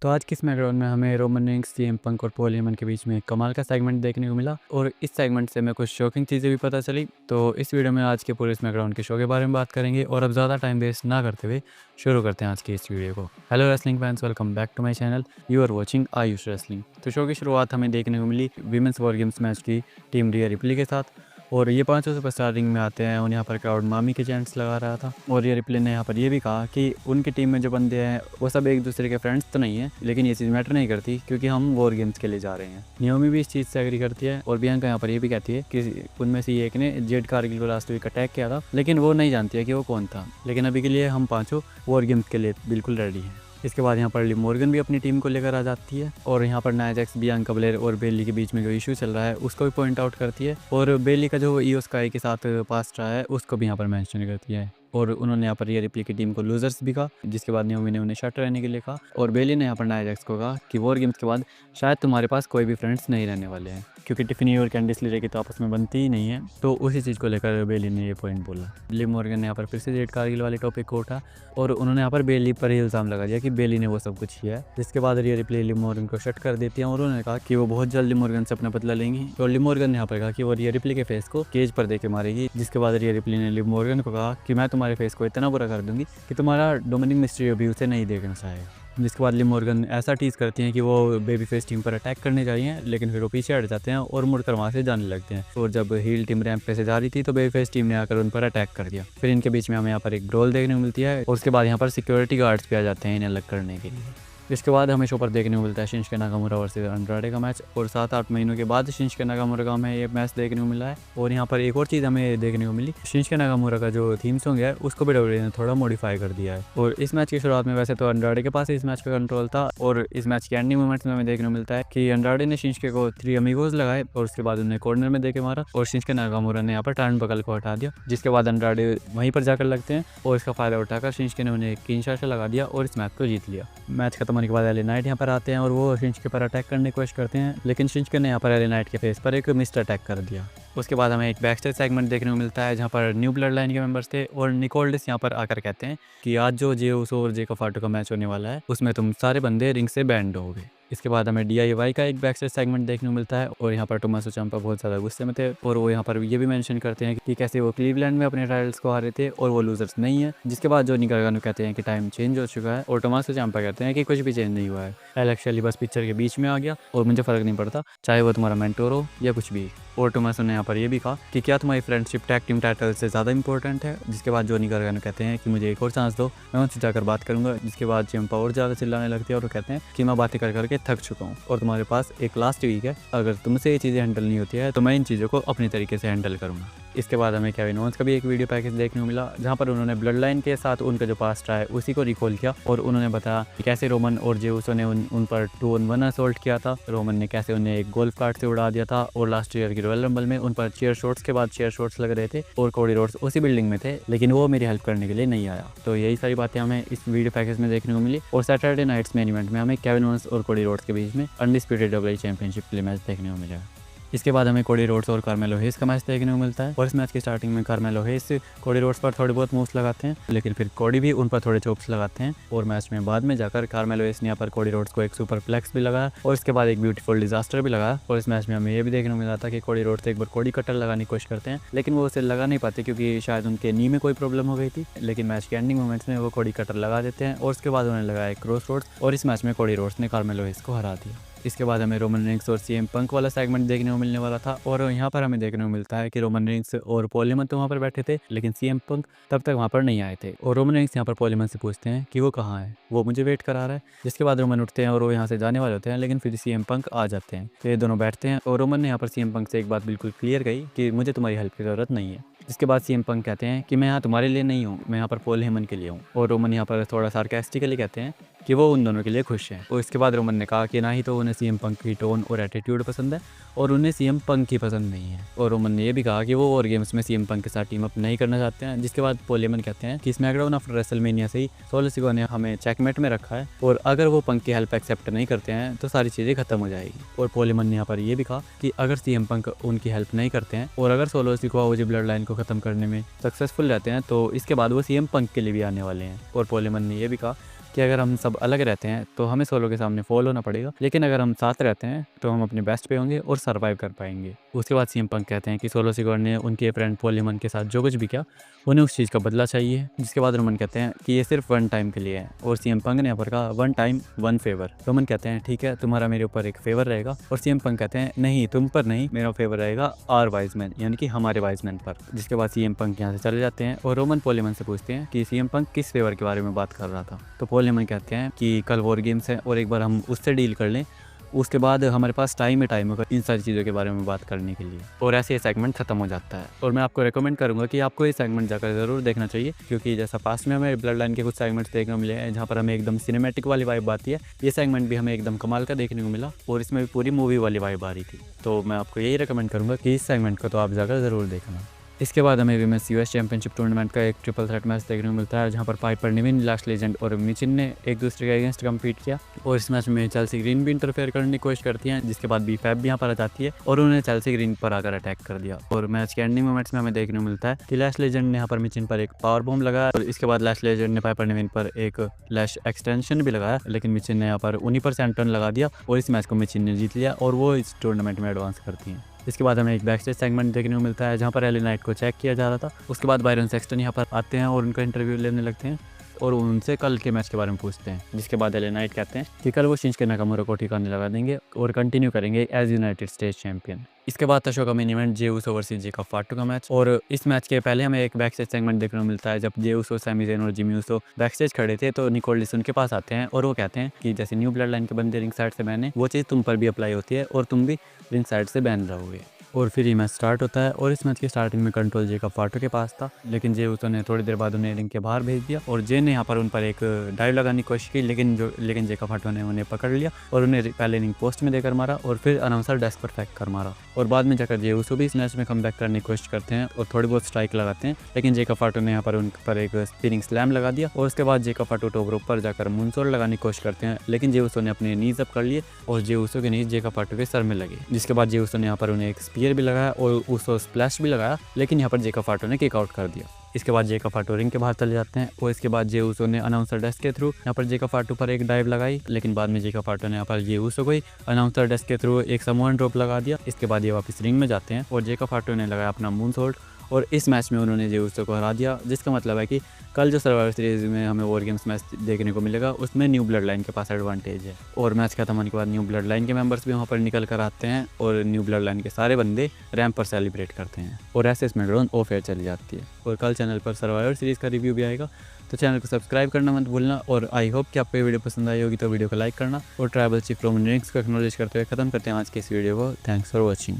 तो आज की स्मैकडाउन में हमें रोमन रेंस, सीएम पंक और पॉल हेमन के बीच में कमाल का सेगमेंट देखने को मिला और इस सेगमेंट से हमें कुछ शॉकिंग चीज़ें भी पता चली। तो इस वीडियो में आज के पूरे स्मैकडाउन के शो के बारे में बात करेंगे और अब ज़्यादा टाइम वेस्ट ना करते हुए शुरू करते हैं आज की इस वीडियो को। Hello wrestling fans, welcome back to my channel. You are watching Ayush wrestling. तो शो की शुरुआत हमें देखने को मिली विमेंस वॉर गेम्स मैच की टीम रिया रिप्ली के साथ और ये पांचों सुपरस्टार रिंग में आते हैं और यहाँ पर क्राउड मामी के चैंट्स लगा रहा था। और रिया रिप्ली ने यहाँ पर ये भी कहा कि उनकी टीम में जो बंदे हैं वो सब एक दूसरे के फ्रेंड्स तो नहीं है, लेकिन ये चीज़ मैटर नहीं करती क्योंकि हम वॉर गेम्स के लिए जा रहे हैं। नियोमी भी इस चीज़ से एग्री करती है और बियांका यहाँ पर ये भी कहती है कि उनमें से एक ने जेड कारगिल को लास्ट वीक अटैक किया था, लेकिन वो नहीं जानती है कि वो कौन था। लेकिन अभी के लिए हम पाँचों वॉर गेम्स के लिए बिल्कुल रेडी हैं। इसके बाद यहाँ पर लिव मॉर्गन भी अपनी टीम को लेकर आ जाती है और यहाँ पर नाया जैक्स, बियांका ब्लेयर और बेली के बीच में जो इशू चल रहा है उसको भी पॉइंट आउट करती है और बेली का जो ईओ स्काई के साथ पास्ट रहा है उसको भी यहाँ पर मेंशन करती है। और उन्होंने यहाँ पर रिया रिप्ली की टीम को लूजर्स भी कहा, जिसके बाद नियोमी ने उन्हें शट रहने के लिए कहा और बेली ने यहाँ पर नाया जैक्स को कहा कि वॉर गेम्स के बाद शायद तुम्हारे पास कोई भी फ्रेंड्स नहीं रहने वाले हैं क्योंकि टिफनी और कैंडिस लीरे की तो आपस में बनती ही नहीं है। तो उसी चीज़ को लेकर बेली ने ये पॉइंट बोला। लिव मॉर्गन ने यहाँ पर फिर से जेड कारगिल वाले टॉपिक को उठा और उन्होंने यहाँ पर बेली पर ही इल्ज़ाम लगा दिया कि बेली ने वो सब कुछ किया है, जिसके बाद रिया रिप्ली लिव मॉर्गन को शट कर देती है और उन्होंने कहा कि वो बहुत जल्द लिव मॉर्गन से अपना बदला लेंगी। तो लिव मॉर्गन ने यहाँ पर कहा कि वो रिया रिप्ली के फेस को केज पर देके मारेगी, जिसके बाद रिया रिप्ली ने लिव मॉर्गन को कहा कि मैं तुम्हारे फेस को इतना बुरा कर दूंगी कि तुम्हारा डोमिनिक मिस्ट्रियो भी उसे नहीं देखना चाहेगा। जिसके बाद लिव मॉर्गन ऐसा टीज करती हैं कि वो बेबी फेस टीम पर अटैक करने जा रही हैं, लेकिन फिर वो पीछे हट जाते हैं और मुड़कर वहाँ से जाने लगते हैं। और जब हील टीम रैंप पे से जा रही थी तो बेबी फेस टीम ने आकर उन पर अटैक कर दिया। फिर इनके बीच में हमें यहाँ पर एक ब्रॉल देखने को मिलती है और उसके बाद यहाँ पर सिक्योरिटी गार्ड्स भी आ जाते हैं इन्हें अलग करने के लिए। इसके बाद हमें शो पर देखने को मिलता है शिंसुके नाकामुरा वर्सेस अंड्राडे का मैच और 7-8 महीनों के बाद शिंसुके नाकामुरा का हमें ये मैच देखने को मिला है। और यहाँ पर एक और चीज़ हमें देखने को मिली, शिंसुके नाकामुरा का जो थीम सॉन्ग है उसको भी डब्ल्यूडब्ल्यूई ने थोड़ा मॉडिफाई कर दिया है। और इस मैच की शुरुआत में वैसे तो अंड्राडे के पास इस मैच का कंट्रोल था और इस मैच के एंडिंग मोमेंट्स में हमें देखने को मिलता है कि अंड्राडे ने शिंसुके को 3 अमीगोस लगाए और उसके बाद उन्हें कॉर्नर में देके मारा और शिंसुके नाकामुरा ने यहाँ पर टर्नबकल को हटा दिया, जिसके बाद अंड्राडे वहीं पर जाकर लगते हैं और इसका फायदा उठाकर शिंसुके ने उन्हें किनशासा लगा दिया और इस मैच को जीत लिया। मैच खत्म होने के बाद एले नाइट पर आते हैं और वो शिंसुके पर अटैक करने की कोशिश करते हैं, लेकिन शिंसुके ने यहाँ पर एले नाइट के फेस पर एक मिस्ड अटैक कर दिया। उसके बाद हमें एक बैकस्टेज सेगमेंट देखने को मिलता है जहाँ पर न्यू ब्लड लाइन के मेंबर्स थे और निकोल्डिस यहाँ पर आकर कहते हैं कि आज जो जे उसो और जेको फाटो का मैच होने वाला है उसमें तुम सारे बंदे रिंग से बैंड होगे। इसके बाद हमें DIY का एक बैकस्टेज सेगमेंट देखने को मिलता है और यहाँ पर टोमासो ciampa बहुत ज़्यादा गुस्से में थे और वो यहाँ पर ये भी मेंशन करते हैं कि कैसे वो क्लीवलैंड में अपने टाइटल्स को हारे थे और वो लूजर्स नहीं है। जिसके बाद जो निकागानो कहते हैं कि टाइम चेंज हो चुका है और टोमासो ciampa कहते हैं कि कुछ भी चेंज नहीं हुआ है, एलेक्स शेली बस पिक्चर के बीच में आ गया और मुझे फ़र्क नहीं पड़ता चाहे वो तुम्हारा मेंटोर हो या कुछ भी। और टोमासो ने यहाँ पर ये भी कहा कि क्या तुम्हारी फ्रेंडशिप टैग टीम टाइटल से ज़्यादा इंपॉर्टेंट है। जिसके बाद जो निकागानो कहते हैं कि मुझे एक और चांस दो, मैं उनसे जाकर बात करूंगा। जिसके बाद ciampa और ज़्यादा चिल्लाने लगती है और वो कहते हैं कि मैं बातें कर करके थक चुका हूँ और तुम्हारे पास एक लास्ट वीक है, अगर तुमसे ये चीज़ें हैंडल नहीं होती है तो मैं इन चीज़ों को अपनी तरीके से हैंडल करूँगा। इसके बाद हमें केविन ओवेंस का भी एक वीडियो पैकेज देखने को मिला जहाँ पर उन्होंने ब्लड लाइन के साथ उनका जो पास्ट रहा है उसी को रिकॉल किया और उन्होंने बताया कि कैसे रोमन और जेउसो ने उन पर 2-on-1 असोल्ट किया था। रोमन ने कैसे उन्हें एक गोल्फ कार्ट से उड़ा दिया था और लास्ट ईयर की रॉयल रंबल में उन पर चेयर शॉट्स के बाद चेयर शॉट्स लग रहे थे और कोडी रोड्स उसी बिल्डिंग में थे, लेकिन वो मेरी हेल्प करने के लिए नहीं आया। तो यही सारी बातें हमें इस वीडियो पैकेज में देखने को मिली। और सैटरडे नाइट्स मेन इवेंट में हमें केविन ओवेंस और कोडी रोड्स के बीच में अनडिस्प्यूटेड WWE चैंपियनशिप के लिए मैच देखने को मिलेगा। इसके बाद हमें कोडी रोड्स और कार्मेलो हेस का मैच देखने को मिलता है और इस मैच की स्टार्टिंग में कार्मेलो हेस कोडी रोड्स पर थोड़े बहुत मूव्स लगाते हैं, लेकिन फिर कोडी भी उन पर थोड़े चोप्स लगाते हैं और मैच में बाद में जाकर कार्मेलो हेस ने यहाँ पर कोडी रोड्स को एक सुपर फ्लेक्स भी लगाया और इसके बाद एक ब्यूटीफुल डिजास्टर भी लगाया। और इस मैच में हमें ये भी देखने को मिला था कि कोडी रोड्स एक बार कोडी कटर लगाने की कोशिश करते हैं, लेकिन वो उसे लगा नहीं पाते क्योंकि शायद उनके नी में कोई प्रॉब्लम हो गई थी, लेकिन मैच के एंडिंग मोमेंट्स में वो कोडी कटर लगा देते हैं और उसके बाद उन्हें लगाया क्रॉस रोड्स और इस मैच में कोडी रोड्स ने कार्मेलो हेस को हरा दिया। इसके बाद हमें रोमन रेंस और सीएम पंक वाला सेगमेंट देखने को मिलने वाला था और यहाँ पर हमें देखने को मिलता है कि रोमन रेंस और पॉल हेमन तो वहाँ पर बैठे थे, लेकिन सीएम पंक तब तक वहाँ पर नहीं आए थे और रोमन रेंस यहाँ पर पॉल हेमन से पूछते हैं कि वो कहाँ है, वो मुझे वेट करा रहा है। जिसके बाद रोमन उठते हैं और वो यहाँ से जाने वाले होते हैं, लेकिन फिर सीएम पंक आ जाते हैं। तो ये दोनों बैठते हैं और रोमन ने यहाँ पर सीएम पंक से एक बात बिल्कुल क्लियर कही कि मुझे तुम्हारी हेल्प की ज़रूरत नहीं है। जिसके बाद सीएम पंक कहते हैं कि मैं यहाँ तुम्हारे लिए नहीं हूँ, मैं यहाँ पर पॉल हेमन के लिए हूँ। और रोमन यहाँ पर थोड़ा सार्कास्टिकली कहते हैं कि वो उन दोनों के लिए खुश हैं। और इसके बाद रोमन ने कहा कि ना ही तो उन्हें सीएम पंक की टोन और एटीट्यूड पसंद है और उन्हें सीएम पंक की पसंद नहीं है। और रोमन ने यह भी कहा कि वो वॉर गेम्स में सीएम पंक के साथ टीम अप नहीं करना चाहते हैं। जिसके बाद पॉल हेमन कहते हैं कि स्मैकडाउन आफ्टर रेसलमेनिया से ही सोलो सिकोआ ने हमें चेकमेट में रखा है और अगर वो पंक की हेल्प एक्सेप्ट नहीं करते हैं तो सारी चीज़ें खत्म हो जाएगी। और पॉल हेमन ने यहाँ पर यह भी कहा कि अगर सीएम पंक उनकी हेल्प नहीं करते हैं और अगर सोलो सिकोआ ओजी ब्लड लाइन को खत्म करने में सक्सेसफुल रहते हैं तो इसके बाद वो सीएम पंक के लिए भी आने वाले हैं। और पॉल हेमन ने यह भी कहा कि अगर हम सब अलग रहते हैं तो हमें सोलो के सामने फॉल होना पड़ेगा, लेकिन अगर हम साथ रहते हैं तो हम अपने बेस्ट पे होंगे और सर्वाइव कर पाएंगे। उसके बाद सीएम पंक कहते हैं कि सोलो सिकोड़ ने उनके फ्रेंड पॉल हेमन के साथ जो कुछ भी किया उन्हें उस चीज़ का बदला चाहिए। जिसके बाद रोमन कहते हैं कि ये सिर्फ वन टाइम के लिए है, और सीएम पंक ने यहाँ पर कहा one time one favour. Roman कहते हैं ठीक है, तुम्हारा मेरे ऊपर एक फेवर रहेगा, और सीएम पंक कहते हैं नहीं, तुम पर नहीं, मेरा फेवर रहेगा आर वाइजमैन, यानी कि हमारे वाइजमैन पर। जिसके बाद सीएम पंक यहाँ से चले जाते हैं और रोमन पॉल हेमन से पूछते हैं कि सीएम पंक किस फेवर के बारे में बात कर रहा था। तो पॉल हेमन कहते हैं कि कल वॉर गेम्स है और एक बार हम उससे डील कर लें, उसके बाद हमारे पास टाइम होगा इन सारी चीज़ों के बारे में बात करने के लिए। और ऐसे ये सेगमेंट खत्म हो जाता है। और मैं आपको रेकमेंड करूंगा कि आपको ये सेगमेंट जाकर ज़रूर देखना चाहिए, क्योंकि जैसा पास्ट में हमें ब्लड लाइन के कुछ सेगमेंट्स देखने को मिले हैं जहाँ पर हमें एकदम सिनेमैटिक वाली वाइब आती है, ये सेगमेंट भी हमें एकदम कमाल का देखने को मिला और इसमें भी पूरी मूवी वाली वाइब आ रही थी। तो मैं आपको यही रिकमेंड करूँगा कि इस सेगमेंट को तो आप जाकर ज़रूर देखना। इसके बाद हमें वीमेंस यूएस चैंपियनशिप टूर्नामेंट का एक ट्रिपल थ्रेट मैच देखने को मिलता है, जहां पर पाइपर निविन, लास्ट लेजेंड और मिचिन ने एक दूसरे के अगेंस्ट कम्पीट किया। और इस मैच में चेल्सी ग्रीन भी इंटरफेयर करने की कोशिश करती हैं, जिसके बाद बीफैब भी यहाँ पर आ जाती है और उन्होंने चेल्सी ग्रीन पर आकर अटैक कर दिया। और मैच के एंडिंग मोमेंट्स में हमें देखने को मिलता है कि लास्ट लेजेंड ने यहाँ पर मिचिन पर एक पावर बॉम्ब लगाया, और इसके बाद लास्ट लेजेंड ने पाइपर निविन पर एक लैश एक्सटेंशन भी लगाया, लेकिन मिचिन ने यहाँ पर उन्हीं पर सेंटर्न लगा दिया और इस मैच को मिचिन ने जीत लिया और वो इस टूर्नामेंट में एडवांस करती हैं। इसके बाद हमें एक बैक स्टेज सेगमेंट देखने को मिलता है जहाँ पर एली नाइट को चेक किया जा रहा था। उसके बाद बायरन सेक्सटन यहाँ पर आते हैं और उनका इंटरव्यू लेने लगते हैं और उनसे कल के मैच के बारे में पूछते हैं। जिसके बाद एली नाइट कहते हैं कि कल वो शिंजुके नाकामुरा को ठिकाने लगा देंगे और कंटिन्यू करेंगे एज यूनाइटेड स्टेट्स चैंपियन। इसके बाद था शो का मेन इवेंट जे उसो वर्सेस जेकब फाटू का मैच, और इस मैच के पहले हमें एक बैक स्टेज सेगमेंट देखने को मिलता है जब जे उसो, सैमी ज़ेन और जिमी उसो बैक स्टेज खड़े थे तो निकोलस उनके पास आते हैं और वो कहते हैं कि जैसे न्यू ब्लड लाइन के बंदे रिंग साइड से बैन है, वो चीज़ तुम पर भी अप्लाई होती है और तुम भी रिंग साइड से बैन रहोगे। और फिर ये मैच स्टार्ट होता है और इस मैच की स्टार्टिंग में कंट्रोल जेकब फाटू के पास था, लेकिन जे उसो ने थोड़ी देर बाद उन्हें रिंग के बाहर भेज दिया और जे ने यहाँ पर उन पर एक डाइव लगाने की कोशिश की, लेकिन जेकब फाटू ने उन्हें पकड़ लिया और उन्हें पहले रिंग पोस्ट में देकर मारा और फिर अनाउंसर डेस्क पर फेंक कर मारा। और बाद में जाकर जे उसो भी इस मैच में कमबैक करने की कोशिश करते हैं और थोड़ी बहुत स्ट्राइक लगाते हैं, लेकिन जेकब फाटू ने यहाँ पर उन पर एक स्पिनिंग स्लैम लगा दिया और उसके बाद जेकब फाटू टॉप रोप पर जाकर मूनसॉल्ट लगाने की कोशिश करते हैं, लेकिन जे उसो ने अपने नीज अप कर लिए और जे उसो के नीज जेकब फाटू के सर में लगे। जिसके बाद जे उसो ने यहाँ पर उन्हें एक स्पीयर भी लगाया और उसो स्प्लैश भी लगाया, लेकिन यहाँ पर जेकब फाटू ने किक आउट कर दिया। इसके बाद जेकब फाटू रिंग के बाहर चले जाते हैं और इसके बाद जे उसो ने अनाउंसर डेस्क के थ्रू यहाँ पर जेकब फाटू पर एक डाइव लगाई, लेकिन बाद में जेकब फाटू ने यहाँ पर जे उसो को ही अनाउंसर डेस्क के थ्रू एक समोन ड्रॉप लगा दिया। इसके बाद ये वापस रिंग में जाते हैं और जेकब फाटू ने लगाया अपना मूनसॉल्ट और इस मैच में उन्होंने जे उसो को हरा दिया, जिसका मतलब है कि कल जो सर्वाइवर सीरीज में हमें वॉर गेम्स मैच देखने को मिलेगा उसमें न्यू ब्लड लाइन के पास एडवांटेज है। और मैच खत्म होने के बाद न्यू ब्लड लाइन के मेंबर्स भी वहाँ पर निकल कर आते हैं और न्यू ब्लड लाइन के सारे बंदे रैंप पर सेलिब्रेट करते हैं और ऐसे स्मैकडाउन ऑफ एयर चली जाती है। और कल चैनल पर सर्वाइवर सीरीज का रिव्यू भी आएगा, तो चैनल को सब्सक्राइब करना मत भूलना। और आई होप कि आपको ये वीडियो पसंद आई होगी, तो वीडियो को लाइक करना और ट्राइबल चीफ रोमन रेंस को एक्नॉलेज करते हुए खत्म करते हैं आज के इस वीडियो को। Thanks for watching.